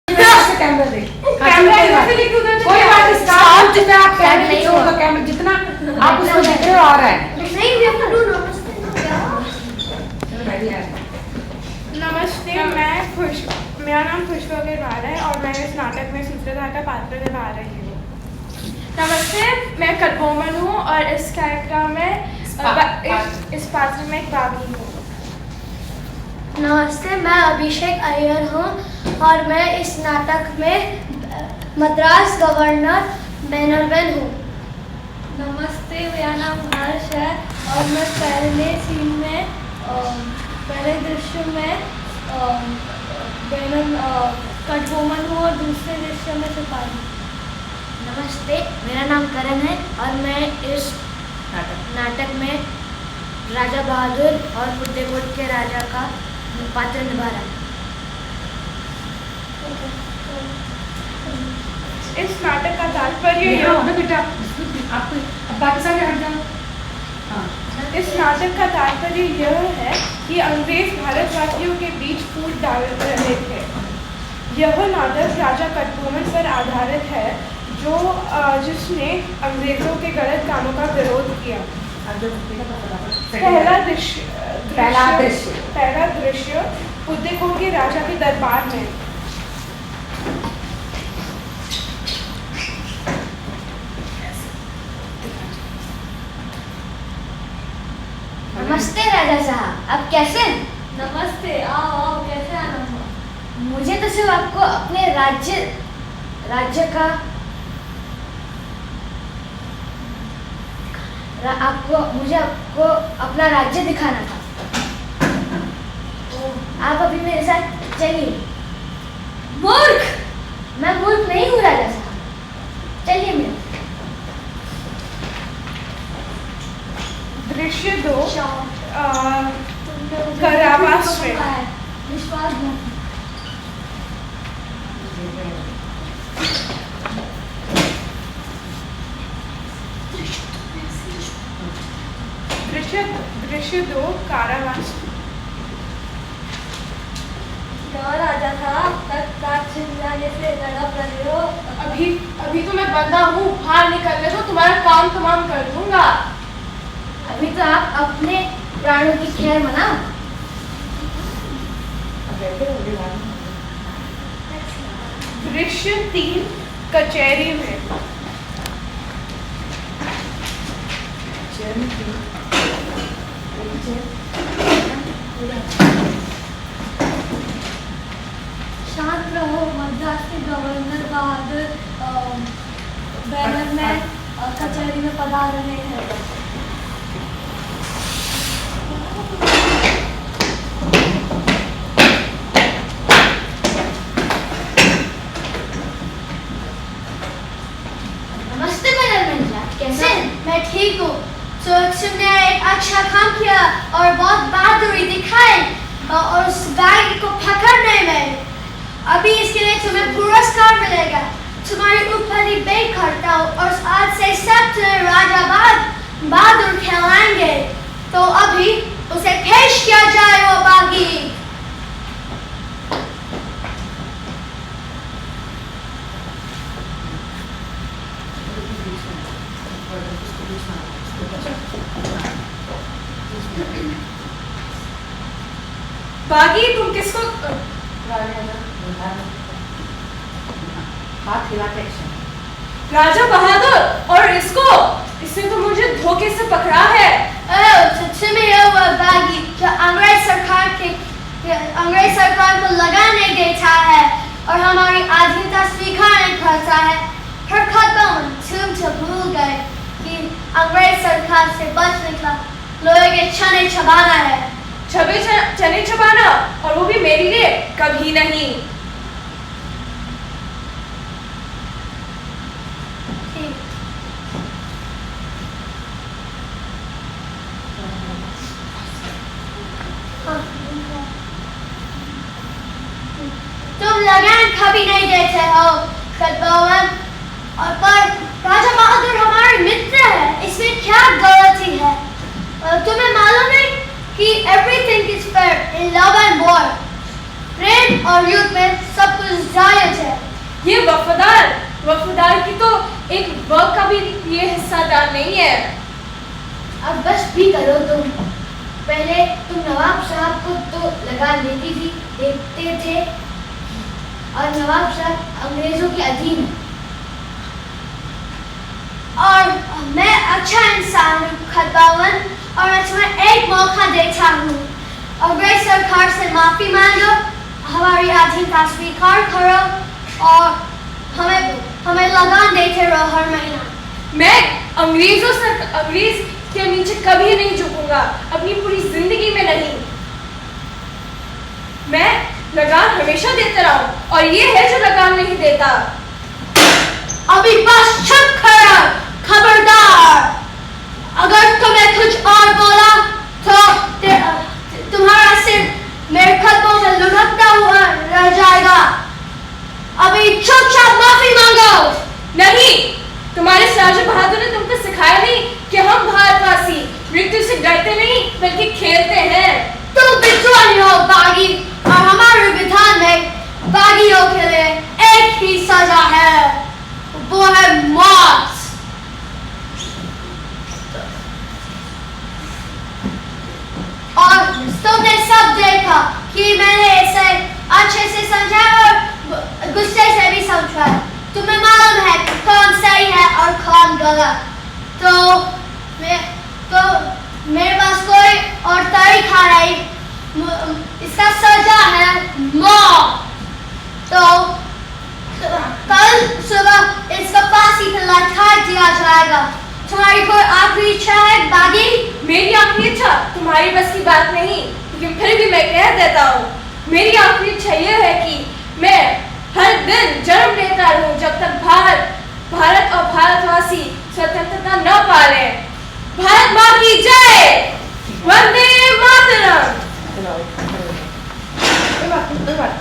Camera दे कोई बात नहीं स्टार्ट जितना आप कह रहे हैं छोड़ दो कैमरा जितना आप उसको देख रहे हो आ रहा है नहीं वी हैव टू डू नमस्ते मेरा नाम खुशबू अग्रवाल है और मैं इस नाटक में सूत्रधार का पात्र निभा रही हूँ। नमस्ते, मैं कटबोमन हूँ और इस कैरेक्टर में इस पात्र में एक बागी हूँ। नमस्ते, मैं अभिषेक अय्यर हूँ और मैं इस नाटक में मद्रास गवर्नर बेनरवेन हूँ। नमस्ते, मेरा नाम हर्ष है और मैं पहले दृश्य में कटबोमन हूँ और दूसरे दृश्य में सिपाही। नमस्ते, मेरा नाम करण है और मैं इस नाटक में राजा बहादुर और फतेहकोट के राजा का पात्र निभा रहा हूँ। इस नाटक का तात्पर्य यह है कि अंग्रेज भारतवासियों के बीच फूट डाल रहे थे। यह नाटक राजा कटबोमन पर आधारित है जिसने अंग्रेजों के गलत कामों का विरोध किया। पहला दृश्य फतेहकोट के राजा के दरबार में। नमस्ते राजा साहब, आप कैसे हैं? नमस्ते, आओ कैसे आना हुआ? मुझे तो सिर्फ आपको अपने राज्य का मुझे आपको अपना राज्य दिखाना था। आप अभी मेरे साथ चलिए। मूर्ख! मैं मूर्ख नहीं हूँ राजा साहब, चलिए मेरे। दृश्य 2 कारावास में। विश्वास दृश्य 2 कारावास। राजा साहब तक छिन जाने से तड़प रहे हो। अभी तो मैं बंदा हूँ, बाहर निकलने दो, तुम्हारा काम तमाम कर दूंगा। अभी तो आप अपने प्राणों की खैर मनाओ। दृश्य 3 कचहरी में। शांत रहो, मद्रास के गवर्नर बहादुर बैनर में कचहरी में पधार रहे हैं। नमस्ते बैनरमैन जी, आप कैसे हैं? मैं ठीक हूँ। तो तुमने एक अच्छा काम किया और बहुत बहादुरी दिखाई और उस बैग को पकड़ने में। अभी इसके लिए तुम्हें पुरस्कार मिलेगा। तुम्हारी ऊपर ही बेट करता हूँ और आज से सब तुम्हें राजा बहादुर कहलाएंगे। तो अभी उसे पेश किया जाए वो बागी। बागी, तुम किसको हाथ हिलाते एक्शन। राजा बहादुर, और इसने तो मुझे धोखे से पकड़ा है। तो तुम्हें वो बागी जो अंग्रेज सरकार को लगाने देता है और हमारी आधीनता स्वीकार नहीं करता है। हर कदम तुम तो भूल गए कि अंग्रेज सरकार से बचने का लोहे के चने चबाना है। चने चबाना, और वो भी मेरे लिए? कभी नहीं। तुम लगान कभी नहीं देते हो कटबोमन, और पर राजा बहादुर हमारे मित्र है, इसमें क्या गलती है? तुम्हें मालूम है कि everything is fair in love and war। प्रेम और युद्ध में सब कुछ जायज है। एक वर्क का भी ये हिस्सादार नहीं है। अब बस भी करो तुम। पहले तुम नवाब साहब को तो लगान देती थी, देखते थे, और नवाब साहब अंग्रेजों के अधीन है। और मैं अच्छा इंसान हूँ खतबावन, और मैं तुम्हें एक मौका देता हूँ। अंग्रेज सरकार से माफी मांगो, हमारी आजीविका स्वीकार करो और हमें लगान देते रहो हर महीना। मैं अंग्रेज के नीचे कभी नहीं झुकूंगा, अपनी पूरी जिंदगी में नहीं। मैं लगान हमेशा देता रहूं, और ये है जो लगान नहीं देता। अभी बस चुप करो, खबरदार। अगर तुमने कुछ और बोला तो तुम्हारा सिर मेरे कदमों में लुढ़कता हुआ रह जाएगा। अभी चुपचाप माफी मांगो। नहीं, तुम्हारे राजा बहादुर ने तुमको सिखाया नहीं कि हम भारतवासी मृत्यु से डरते नहीं बल्कि खेलते हैं। तुम विद्रोही हो बागी, और हमारे विधान में बागियों के लिए एक ही सजा है, वो है मौत। और तुमने सब देखा कि मैंने इसे अच्छे से समझा और गुस्से से भी समझा। तुम्हें मालूम है कौन सही है और कौन गलत। तो मेरे पास कोई और तरीका नहीं, इसका सजा है मौत। तो कल सुबह इसका फांसी पर लटका दिया जाएगा। तुम्हारी कोई आखिरी इच्छा है बागी? मेरी आखिरी इच्छा तुम्हारी बस की बात नहीं, लेकिन फिर भी मैं कह देता हूँ। मेरी आखिरी इच्छा यह है कि मैं हर दिन जन्म लेता रहूं जब तक भारत और भारतवासी स्वतंत्रता न पा लें। भारत माँ की जय, वंदे मातरम। कोई बात नहीं, धन्यवाद।